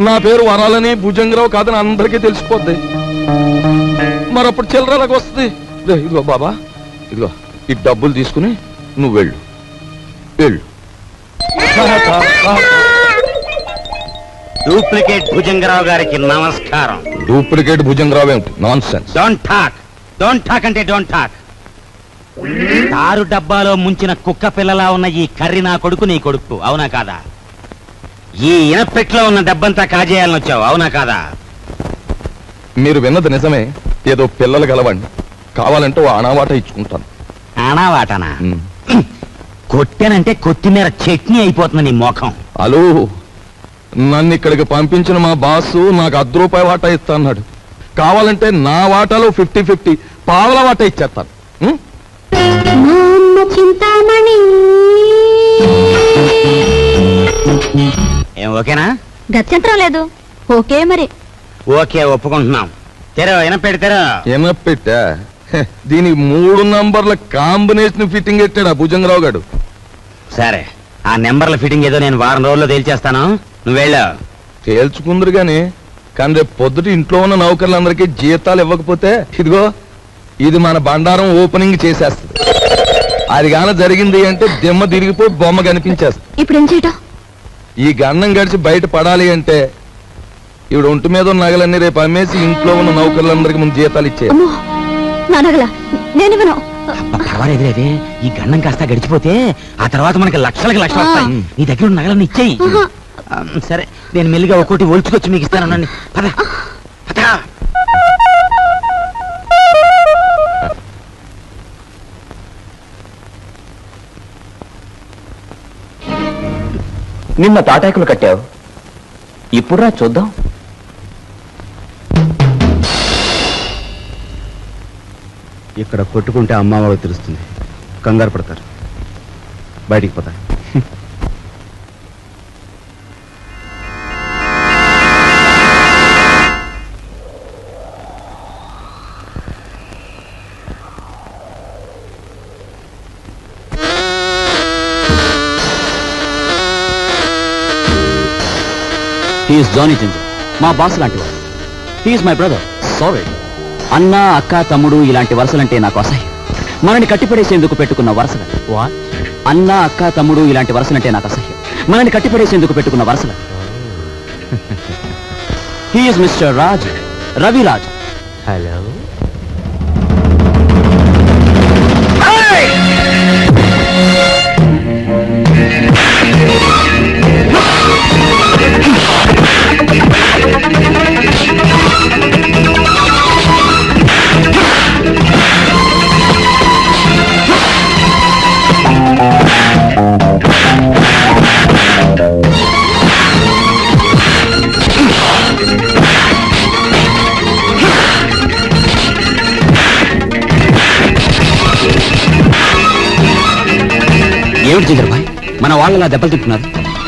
నా పేరు వరాలని భుజంగరావు కాదని అందరికీ తెలిసిపోద్ది. మరప్పుడు చిల్లరలకు వస్తుంది. ఇదిగో బాబా, ఇదిగో ఈ డబ్బులు తీసుకుని నువ్వు వెళ్ళు వెళ్ళు. డూప్లికేట్ భుజంగరావు గారికి నమస్కారం. డూప్లికేట్ భుజంగరావు ఏమిటి? Non sense. డోంట్ టాక్ అంటే డోంట్ టాక్. తారు డబ్బాలో ముంచిన కుక్క పిల్లలా ఉన్న ఈ కర్రి నా కొడుకు, నీ కొడుకు, అవునా కాదా? ఈ ఇనపెట్లో ఉన్న డబ్బంతా కాజేయాలని వచ్చావు, అవునా కాదా? మీరు విన్నది నిజమే. ఏదో పిల్లలు గలవండి, కావాలంటే ఓ అనావాట ఇచ్చుకుంటాను. అనావాటనా? కొట్టానంటే కొత్తిమీర చట్నీ అయిపోతుంది నీ మోఖం. హలో, నన్ను ఇక్కడికి పంపించిన మా బాసు నాకు ₹10 వాటా ఇస్తా అన్నాడు. కావాలంటే నా వాటాలో 50-50 పావల వాటా ఇచ్చేస్తాను. ఏం ఓకేనా? గత్యంతరం లేదు. ఓకే మరి. ఓకే ఒప్పుకుంటున్నాం. తెరో ఎనపెడతారో ఎనపెట్టా దీనికి 3 నంబర్ల కాంబినేషన్ ఫిట్టింగ్ పెట్టాడు ఆ భుజంగరావు గారు. సరే, ఆ నెంబర్ల ఫిట్టింగ్ ఏదో నేను వారం రోజుల్లో తేల్చేస్తాను, నువ్వు వెళ్ళా. తేల్చుకుందరు గాని కానీ రేపు పొద్దుట ఇంట్లో ఉన్న నౌకర్లందరికీ జీతాలు ఇవ్వకపోతే ఇదిగో ఇది మన బండారం ఓపెనింగ్ చేసేస్తుంది. అది గాన జరిగింది అంటే దిమ్మ తిరిగిపోయి బొమ్మ కనిపించేస్తుంది. ఇప్పుడు ఏం చేయటం? ఈ గన్నం గడిచి బయట పడాలి అంటే ఇవిడ ఒంటి మీద ఉన్న నగలన్నీ రేపు అమ్మేసి ఇంట్లో ఉన్న నౌకర్లందరికీ ముందు జీతాలు ఇచ్చే. నా నగల నేను పర్వాలేదులేదే, ఈ గన్నం కాస్త గడిచిపోతే ఆ తర్వాత మనకి లక్షలకి లక్షలు వస్తాయి. నీ దగ్గర ఉన్న నగలన్నీ ఇచ్చేయి. సరే, నేను మెల్లిగా ఒక్కోటి ఒలుచుకొచ్చి మీకు ఇస్తాను. పద పద. నిన్న తాటాకులు కట్టావు, ఇప్పుడు రా చూద్దాం. ఇక్కడ కొట్టుకుంటే అమ్మ వాళ్ళకి తెలుస్తుంది, కంగారు పడతారు, బయటికి పోతారు. హీఈస్ జానీ జింజర్, మా బాస్ లాంటి వాడు. He's my brother. సారీ. అన్న, అక్క, తమ్ముడు ఇలాంటి వరుసలంటే నాకు అసహ్యం. మనని కట్టిపడేసేందుకు పెట్టుకున్న వరుసలు. అన్న, అక్క, తమ్ముడు ఇలాంటి వరుసలంటే నాకు అసహ్యం. మనని కట్టిపడేసేందుకు పెట్టుకున్న వరుసలు. He's mister Raj, Raviraj. Hello. ఏమిటి జింజర్ భాయ్, మన వాళ్ళలా దెబ్బలు తింటున్నారు?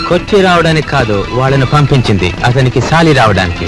కొట్టి రావడానికి కాదు, వాళ్ళని పంపించింది అతనికి సాలి రావడానికి.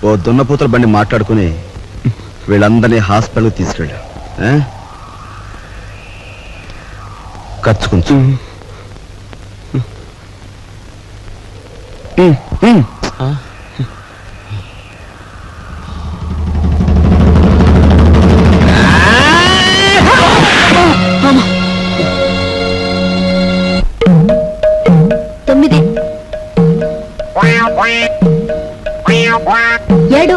ఓ దున్నపోతుల బండి మాట్లాడుకుని వీళ్ళందరినీ హాస్పిటల్కి తీసుకెళ్ళా. ఖర్చు కొంచెం. తొమ్మిది, 7,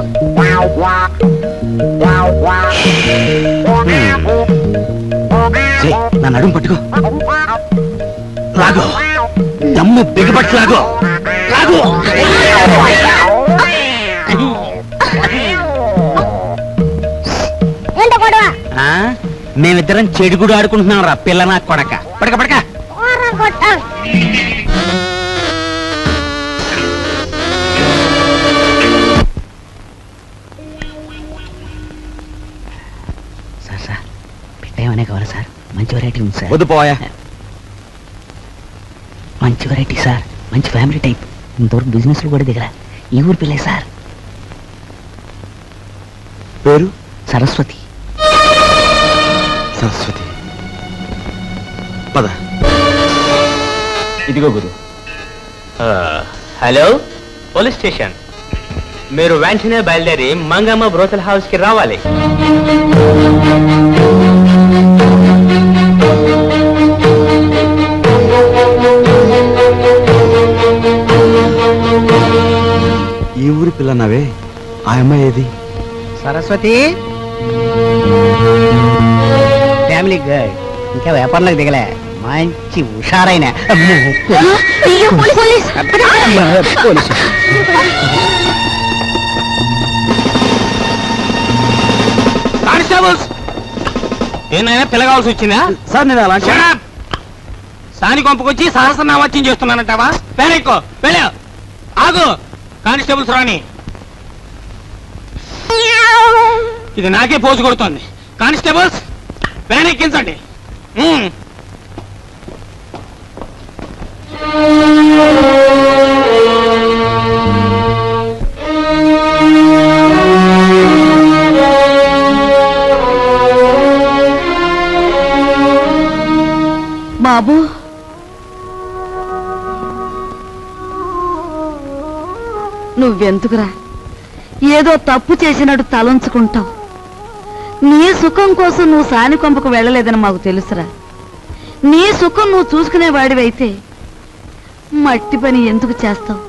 నా నడుము పట్టుకో, లాగో. దమ్ము బిగపట్లాగో లాగు. ఆ, మేమిద్దరం చెడుగుడు ఆడుకుంటున్నాం రా పిల్ల నా కొడక. పడక పడక. సార్ సార్ పెట్టేమనే కావాలి సార్? మంచి వెరైటీ ఉంది సార్. వద్దు పోయా. మంచి వెరైటీ సార్, మంచి ఫ్యామిలీ టైప్. ఇంతవరకు బిజినెస్ లో కూడా దిగరా. ఈ ఊరు పిల్లే సార్. పేరు సరస్వతి. సరస్వతి. పద. ఇదిగో గురు. Hello, police station. మీరు వెంటనే బయలుదేరి మంగమ్మ బ్రోతల్ హౌస్ కి రావాలి. ఈ ఊరి పిల్లన్నావే, ఆ అమ్మాయి ఏది? Saraswati family girl. ఇంకా వ్యాపారంలోకి దిగలే. మంచి హుషారైన కానిస్టేబుల్స్, ఏమైనా పిల్లగాల్సి వచ్చిందా? సార్ నేను అలా సాని కొంపకొచ్చి సహస్రనామాచ్యం చేస్తున్నానంటావా? పేరెక్కో వెళ్ళా. ఆగు. కానిస్టేబుల్స్ రాని. ఇది నాకే పోజు కొడుతోంది. కానిస్టేబుల్స్ వ్యాన్ ఎక్కించండి. బాబు, నువ్వెందుకురా ఏదో తప్పు చేసినట్టు తలంచుకుంటావు? నీ సుఖం కోసం నువ్వు సాని కొంపకు వెళ్ళలేదని మాకు తెలుసురా. నీ సుఖం నువ్వు చూసుకునేవాడివైతే మట్టి పని ఎందుకు చేస్తావు?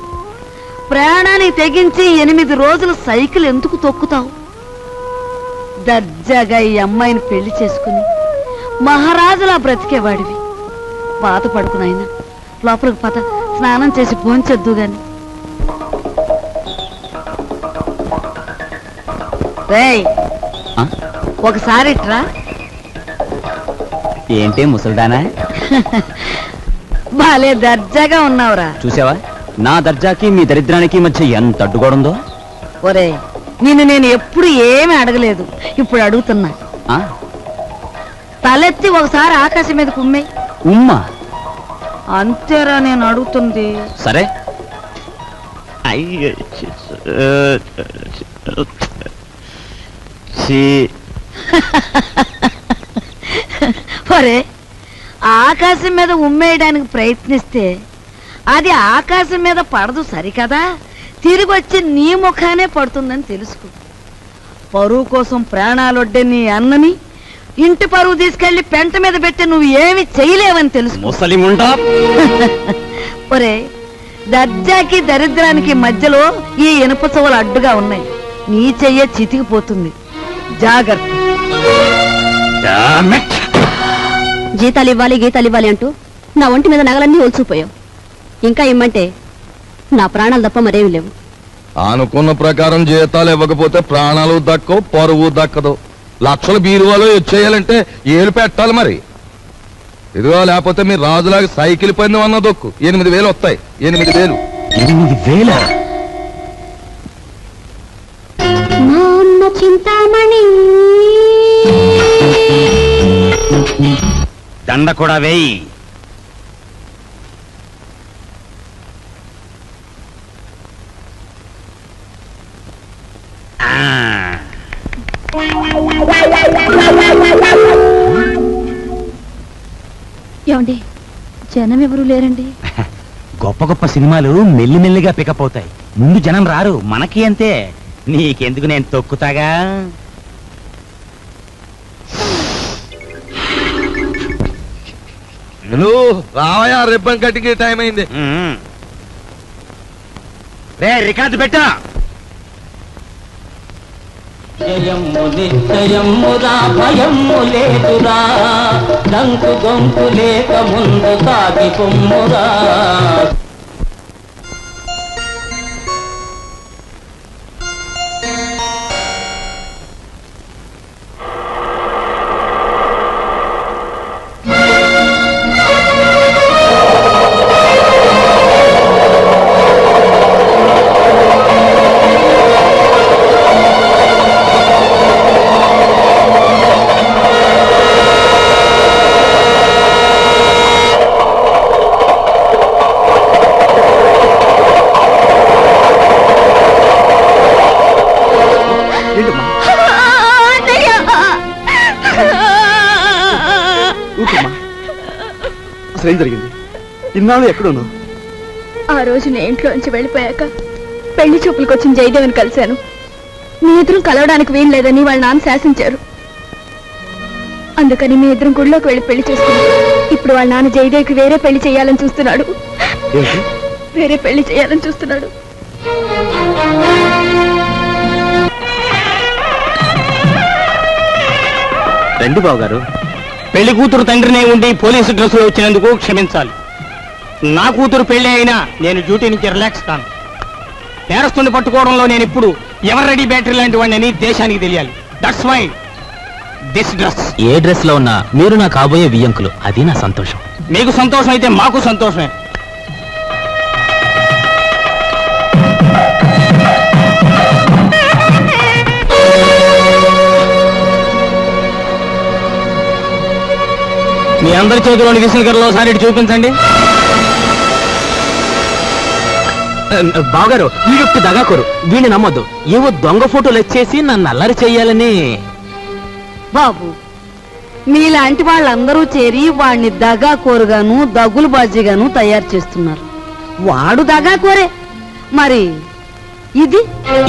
ప్రాణాన్ని తెగించి 8 రోజులు సైకిల్ ఎందుకు తొక్కుతావు? దర్జాగా ఈ అమ్మాయిని పెళ్లి చేసుకుని మహారాజులా బ్రతికేవాడివి. బాధపడుకున్నాయినా లోపలికి పద, స్నానం చేసి భోంచొద్దు గాని. రేయ్, ఒకసారి ఇట్రా. ఏంటి ముసల్దానా? బాలే దర్జాగా ఉన్నావురా. చూసావా నా దర్జాకి మీ దరిద్రానికి మధ్య ఎంత అడ్డుగోడుందో? ఒరే, నిన్ను నేను ఎప్పుడు ఏమీ అడగలేదు, ఇప్పుడు అడుగుతున్నా. ఆ? తలెత్తి ఒకసారి ఆకాశం మీద కుమ్మే. ఉమ్మా? అంతేరా నేను అడుగుతుంది. సరే. ఒరే, ఆకాశం మీద ఉమ్మేయడానికి ప్రయత్నిస్తే అది ఆకాశం మీద పడదు సరికదా, తిరిగి వచ్చి నీ ముఖానే పడుతుందని తెలుసుకో. పరువు కోసం ప్రాణాలొడ్డే నీ అన్నని ఇంటి పరువు తీసుకెళ్లి పెంట మీద పెట్టి నువ్వు ఏమి చేయలేవని తెలుసు. ముసలిముండా. ఒరే, దర్జాకి దరిద్రానికి మధ్యలో ఈ ఇనుప చెవులు అడ్డుగా ఉన్నాయి. నీ చెయ్యే చితికిపోతుంది, జాగ్రత్త. జీతాలు ఇవ్వాలి గీతాలు ఇవ్వాలి అంటూ నా ఒంటి మీద నగలన్నీ ఒలిచిపోయావు. ఇంకా ఇమ్మంటే నా ప్రాణాలు తప్ప మరేమి లేవు. అనుకున్న ప్రకారం జీతాలు ఇవ్వకపోతే ప్రాణాలు దక్కవు, పరువు దక్కదు. లక్షల బీరువాలో వచ్చేయాలంటే ఏలు పెట్టాలి మరి. ఇదిగో, లేకపోతే మీరు రాజులాగా సైకిల్ పందెం అన్న దొక్కు. 8,000 వస్తాయి. 8,000. 8,000? చింతామణి దండ కూడా వేయి. ఏమండి, జనం ఎవరు లేరండి. గొప్ప గొప్ప సినిమాలు మెల్లిమెల్లిగా పికప్ అవుతాయి. ముందు జనం రారు, మనకి అంతే. నీకెందుకు, నేను తొక్కుతాగా. రావయా, రిబ్బన్ కట్టింగ్ టైం అయింది. రే, రికార్డు పెట్టా. జయము నిశ్చయమురా భయము లేదురా దంకు గొంతు లేక ముందు సాగి పొమ్మురా. ఏం జరిగింది? ఇన్నాళ్ళు ఎక్కడున్నావు? ఆ రోజు నేను ఇంట్లోంచి వెళ్ళిపోయాక పెళ్లి చూపులకు వచ్చిన జయదేవిని కలిశాను. మీ ఇద్దరం కలవడానికి వీలు లేదని వాళ్ళ నాన్న శాసించారు. అందుకని మీ ఇద్దరం గుడిలోకి వెళ్ళి పెళ్లి చేసుకున్నాం. ఇప్పుడు వాళ్ళ నాన్న జయదేవికి వేరే పెళ్లి చేయాలని చూస్తున్నాడు. వేరే పెళ్లి చేయాలని చూస్తున్నాడు. రండి బాబు గారు. పెళ్లి కూతురు తండ్రినే ఉండి పోలీసు డ్రెస్సులో వచ్చినందుకు క్షమించాలి. నా కూతురు పెళ్లి అయినా నేను డ్యూటీ నుంచి రిలాక్స్ కాను. నేరస్తుని పట్టుకోవడంలో నేను ఇప్పుడు ఎవర్ రెడీ బ్యాటరీ లాంటి వాడిని దేశానికి తెలియాలి. That's why this dress. ఏ డ్రెస్ లో ఉన్నా మీరు నా కాబోయే వియ్యంకులు, అది నా సంతోషం. మీకు సంతోషం అయితే మాకు సంతోషమే. మీ అందరి చేతిలోని విసిల్ గర్రలో ఒకసారి చూపించండి. బావగారు, వీడొట్టి దగాకోరు, వీడిని నమ్మొద్దు. ఏవో దొంగ ఫోటోలు వచ్చేసి నన్ను అల్లరి చెయ్యాలని. బాబు, మీలాంటి వాళ్ళందరూ చేరి వాడిని దగాకోరుగాను దగులు బాజీగాను తయారు చేస్తున్నారు. వాడు దగాకోరే, మరి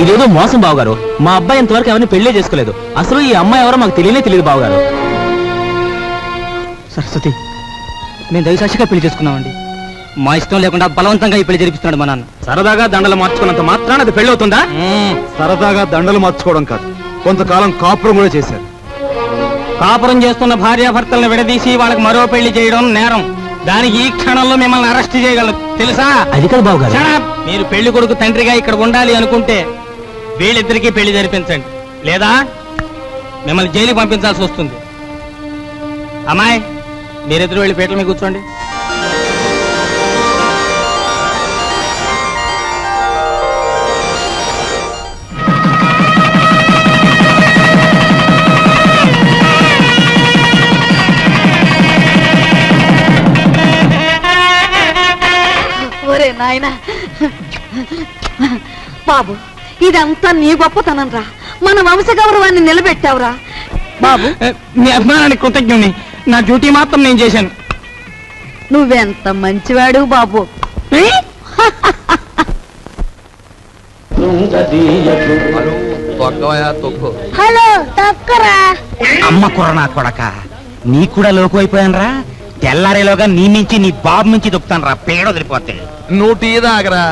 ఇదేదో మోసం బావగారు. మా అబ్బాయి ఇంతవరకు ఎవరిని పెళ్లే చేసుకోలేదు. అసలు ఈ అమ్మాయి ఎవరో మాకు తెలియనే తెలియదు బావగారు. సరస్వతి, మేము దయసాక్షిగా పెళ్లి చేసుకున్నామండి. మా ఇష్టం లేకుండా బలవంతంగా ఈ పెళ్లి జరిపిస్తున్నాడు మా నాన్న. సరదాగా దండలు మార్చుకున్నంత మాత్రాన అది పెళ్లి అవుతుందా? సరదాగా దండలు మార్చుకోవడం కాదు, కొంతకాలం కాపురం కూడా చేశారు. కాపురం చేస్తున్న భార్యాభర్తలను విడదీసి వాళ్ళకి మరో పెళ్లి చేయడం నేరం. దానికి ఈ క్షణంలో మిమ్మల్ని అరెస్ట్ చేయగలరు, తెలుసా? అది కదా బావగారు. మీరు పెళ్లి కొడుకు తండ్రిగా ఇక్కడ ఉండాలి అనుకుంటే వీళ్ళిద్దరికీ పెళ్లి జరిపించండి, లేదా మిమ్మల్ని జైలుకి పంపించాల్సి వస్తుంది. అమ్మాయి, మీరిద్దరు వెళ్ళి పీటల మీద కూర్చోండి. ఒరే నాయనా, బాబు, ఇదంతా నీ గొప్పతనం రా. మన వంశ గౌరవాన్ని నిలబెట్టావురా బాబు. మీ అభిమానానికి కృతజ్ఞుని. నా డ్యూటీ మాత్రం నేను చేశాను. నువ్వెంత మంచివాడు బాబు. హలో, తక్కరా. అమ్మ కుర్రనా కొడక, నీ కూడా లోకు అయిపోయానరా. తెల్లారేలోగా నీ నుంచి నీ బాబు నుంచి దొక్కుతాను రా, పేడ వదిలిపోతే. నువ్వు టీ తాగరా.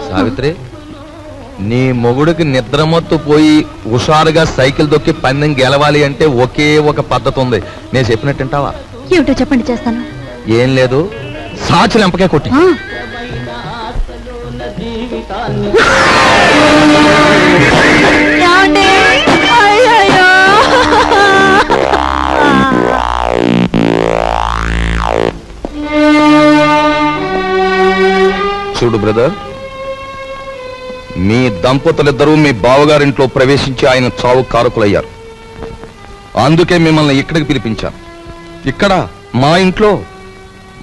సావిత్రి, నీ మొగుడికి నిద్రమత్తు పోయి హుషారుగా సైకిల్ దొక్కి పందెం గెలవాలి అంటే ఒకే ఒక పద్ధతి ఉంది. నేను చెప్పినట్టుంటావా? ఏమిటో చెప్పండి, చేస్తాను. ఏం లేదు, సాచి లెంపకే కొట్టి. చూడు బ్రదర్, మీ దంపతులిద్దరూ మీ బావగారింట్లో ప్రవేశించి ఆయన చావు కారకులయ్యారు. అందుకే మిమ్మల్ని ఇక్కడికి పిలిపించాను. ఇక్కడ మా ఇంట్లో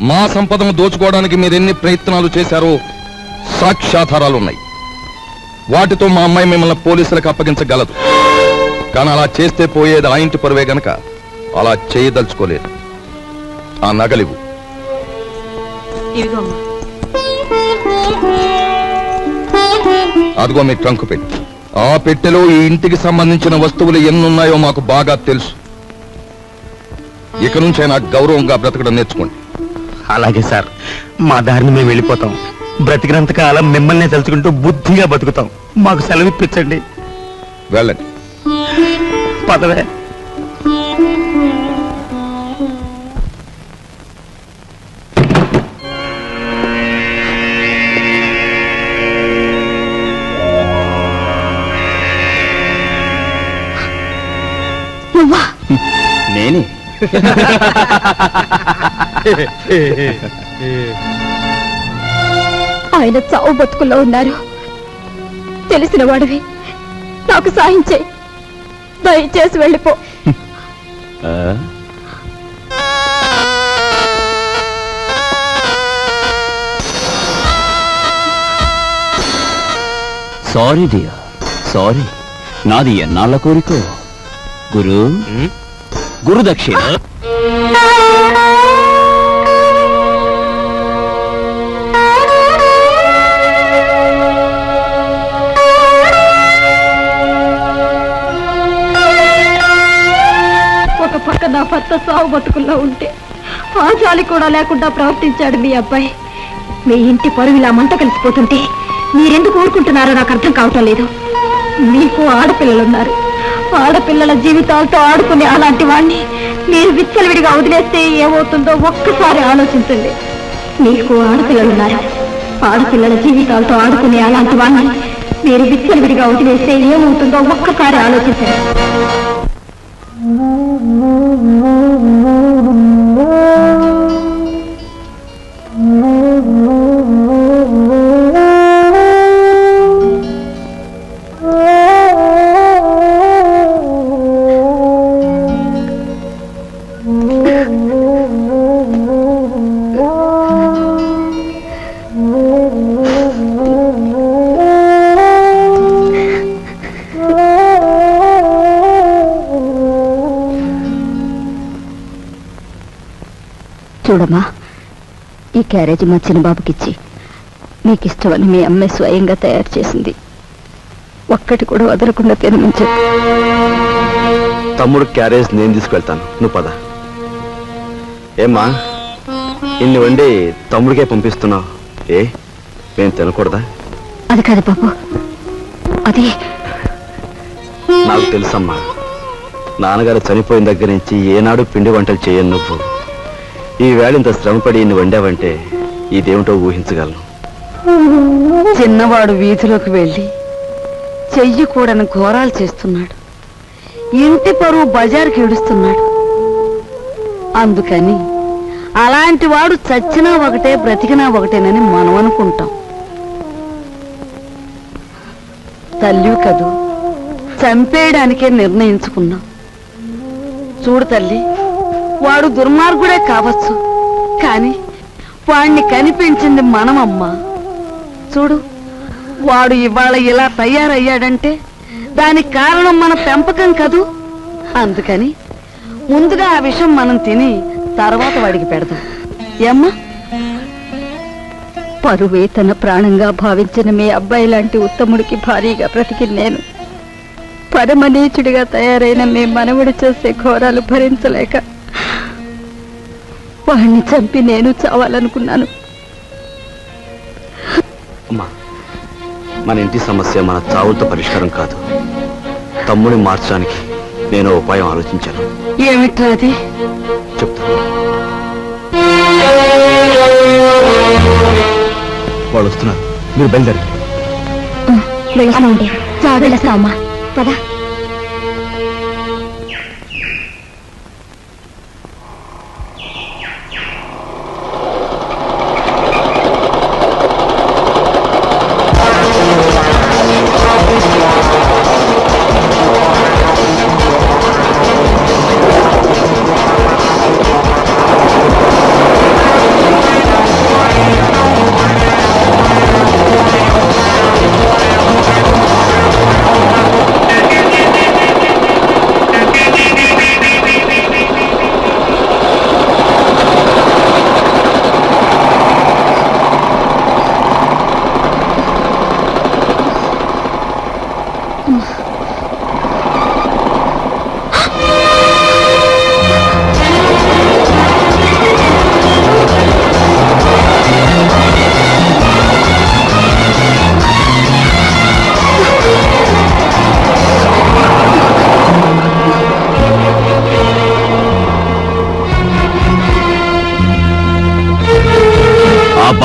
మా సంపదను దోచుకోవడానికి మీరెన్ని ప్రయత్నాలు చేశారో సాక్ష్యాధారాలున్నాయి. వాటితో మా అమ్మాయి మిమ్మల్ని పోలీసులకు అప్పగించగలదు. కానీ అలా చేస్తే పోయేది ఆ ఇంటి పరువే గనక అలా చేయదలుచుకోలేదు. ఆ నగలివు. అదిగో మీ ట్రంకు పెట్టి. ఆ పెట్టెలో ఈ ఇంటికి సంబంధించిన వస్తువులు ఎన్నున్నాయో మాకు బాగా తెలుసు. ఇక నుంచి ఆయన గౌరవంగా బ్రతకడం నేర్చుకోండి. అలాగే సార్, మా దారిని మేము వెళ్ళిపోతాం. బ్రతికినంత కాలం మిమ్మల్ని తలుచుకుంటూ బుద్ధిగా బతుకుతాం. మాకు సెలవు ఇప్పించండి. వెళ్ళండి. పదవే. నేనే. ఆయన చావు బతుకుల్లో ఉన్నారు. తెలిసిన వాడివి, నాకు సాయం చేయి. దయచేసి వెళ్ళిపో. Sorry dear, sorry. నాది ఎన్నాళ్ళ కోరికో. గురు దక్షిణ. ఒక పక్క నా భర్త సావు బతుకుల్లో ఉంటే ఆచాలి కూడా లేకుండా ప్రవర్తించాడు మీ అబ్బాయి. మీ ఇంటి పరువు ఇలా మంట కలిసిపోతుంటే మీరెందుకు ఊరుకుంటున్నారో నాకు అర్థం కావటం లేదు. మీకు ఆడపిల్లలున్నారు. ఆడపిల్లల జీవితాలతో ఆడుకునే అలాంటి వాణ్ణి మీరు విచ్చలవిడిగా వదిలేస్తే ఏమవుతుందో ఒక్కసారి ఆలోచించండి. మీకు ఆడపిల్లలున్నారు. ఆడపిల్లల జీవితాలతో ఆడుకునే అలాంటి వాణ్ణి మీరు విచ్చలవిడిగా వదిలేస్తే ఏమవుతుందో ఒక్కసారి ఆలోచించండి. చూడమ్మా, ఈ క్యారేజీ మా చిన్నబాబుకిచ్చి నీకు ఇష్టమని మీ అమ్మాయి స్వయంగా తయారు చేసింది. ఒక్కటి కూడా వదలకుండా తినమని చెప్పు. తమ్ముడు క్యారేజ్ నేను తీసుకెళ్తాను, నువ్వు పద. ఏమ్మా, ఇన్ని వండి తమ్ముడికే పంపిస్తున్నావు? నేను తినకూడదా? అది కాదు బాబు, అది నాకు తెలుసమ్మా. నాన్నగారు చనిపోయిన దగ్గర నుంచి ఏనాడు పిండి వంటలు చేయను నువ్వు. ఈ వేళ ఇంత శ్రమపడి ఇన్ని వండావంటే ఇదేమిటో ఊహించగలను. చిన్నవాడు వీధిలోకి వెళ్ళి చెయ్యి కూడని ఘోరాలు చేస్తున్నాడు. ఇంటి పరువు బజారుకి ఈడుస్తున్నాడు. అందుకని అలాంటి వాడు చచ్చినా ఒకటే బ్రతికినా ఒకటేనని మనం అనుకుంటాం. తల్లి కదూ, చంపేయడానికే నిర్ణయించుకున్నాం. చూడు తల్లి, వాడు దుర్మార్గుడే కావచ్చు, కానీ వాణ్ణి కనిపించింది మనమమ్మా. చూడు, వాడు ఇవాళ ఇలా తయారయ్యాడంటే దానికి కారణం మన పెంపకం కదూ. అందుకని ముందుగా ఆ విషయం మనం తిని తర్వాత వాడికి పెడదాం. ఏమ్మా? పరువే తన ప్రాణంగా భావించిన మీ అబ్బాయి లాంటి ఉత్తముడికి భారీగా బ్రతికి నేను పరమనీచుడిగా తయారైన మీ మనవుడు చేసే ఘోరాలు భరించలేక వాడిని చంపి నేను చావాలనుకున్నాను. అమ్మా, మన ఇంటి సమస్య మన చావులతో పరిష్కారం కాదు. తమ్ముడిని మార్చడానికి నేను ఉపాయం ఆలోచించాను. ఏమిట్రా అది? చెప్తాను. వాళ్ళు వస్తున్నారు, మీరు బయలుదేరండి. వెళ్తామండి. వెళ్ళొస్తామమ్మా, పదా.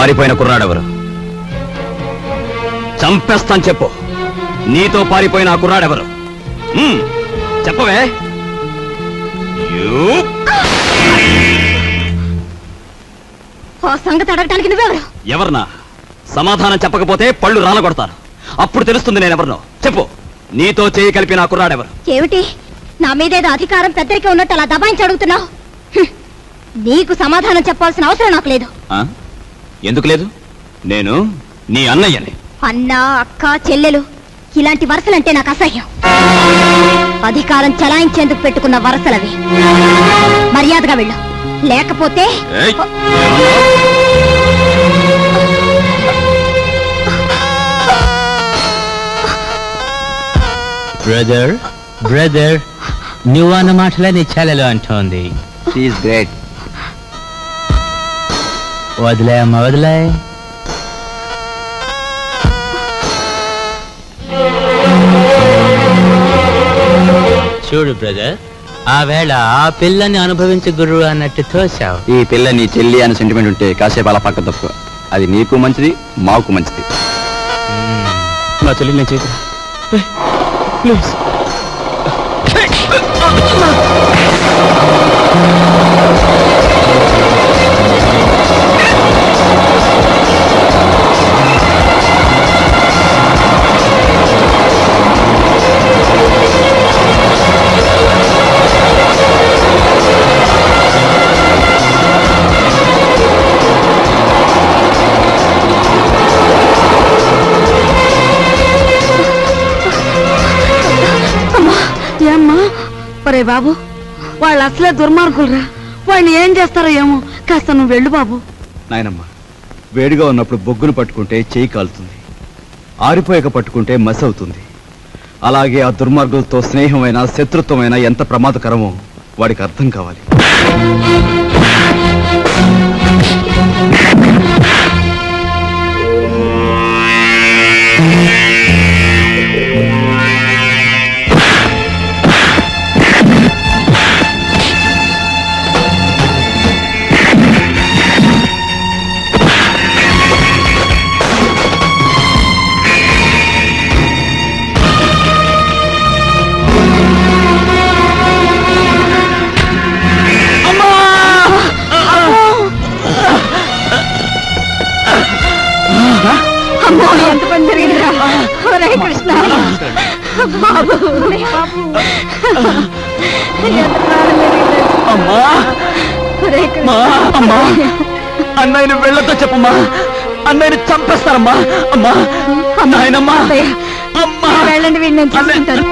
పారిపోయిన కుర్రాడెవరు? చంపేస్తాను చెప్పు. నీతో పారిపోయిన ఆ కుర్రాడెవరు? చెప్పవే. సంగతి అడగటానికి నువ్వెవరు? ఎవరన్నా? సమాధానం చెప్పకపోతే పళ్ళు రాలగొడతాను. అప్పుడు తెలుస్తుంది నేనెవరినో. చెప్పు. నీతో చేయి కలిపిన ఆ కుర్రాడెవరు? ఏమిటి నా మీదేదో అధికారం పెద్దరికే ఉన్నట్టు అలా దబాయించి అడుగుతున్నావు? నీకు సమాధానం చెప్పాల్సిన అవసరం నాకు లేదు. ఎందుకు లేదు? నేను నీ అన్నయ్యని. అన్న, అక్క, చెల్లెలు ఇలాంటి వరసలంటే నాకు అసహ్యం. అధికారం చలాయించేందుకు పెట్టుకున్న వరసలవి. మర్యాదగా వెళ్ళు, లేకపోతే బ్రదర్ బ్రదర్ నువ్వన్న మాటలే నీ చెల్లెలు అంటోంది. గ్రేట్. వదిలే అమ్మ, వదిలే. చూడు బ్రదర్, ఆ వేళ ఆ పిల్లని అనుభవించే గురువు అన్నట్టు తోసావు. ఈ పిల్ల నీ చెల్లి అని సెంటిమెంట్ ఉంటే కాసేపు అలా పక్క తప్పు. అది నీకు మంచిది, మాకు మంచిది. నా చెల్లి నేను చేతురా ప్లీజ్. ఏమ్మా? ఒరే బాబు, వాళ్ళు అసలే దుర్మార్గులరా. వాళ్ళని ఏం చేస్తారో ఏమో. కాస్త నువ్వు వెళ్ళు బాబు. నాయనమ్మ, వేడిగా ఉన్నప్పుడు బొగ్గును పట్టుకుంటే చేయి కాలుతుంది, ఆరిపోయాక పట్టుకుంటే మసి అవుతుంది. అలాగే ఆ దుర్మార్గులతో స్నేహమైన శత్రుత్వమైన ఎంత ప్రమాదకరమో వాడికి అర్థం కావాలి. అమ్మో, ఎంత పని జరిగిందిరా. ఒరే కృష్ణ బాబు, అన్నయ్యని వెళ్ళతో చెప్పమ్మా. అన్నయ్యని చంపేస్తారమ్మా. అమ్మా, నాయనమ్మా, అమ్మా వెళ్ళండి, వీడిని నేను చూసుకుంటాను.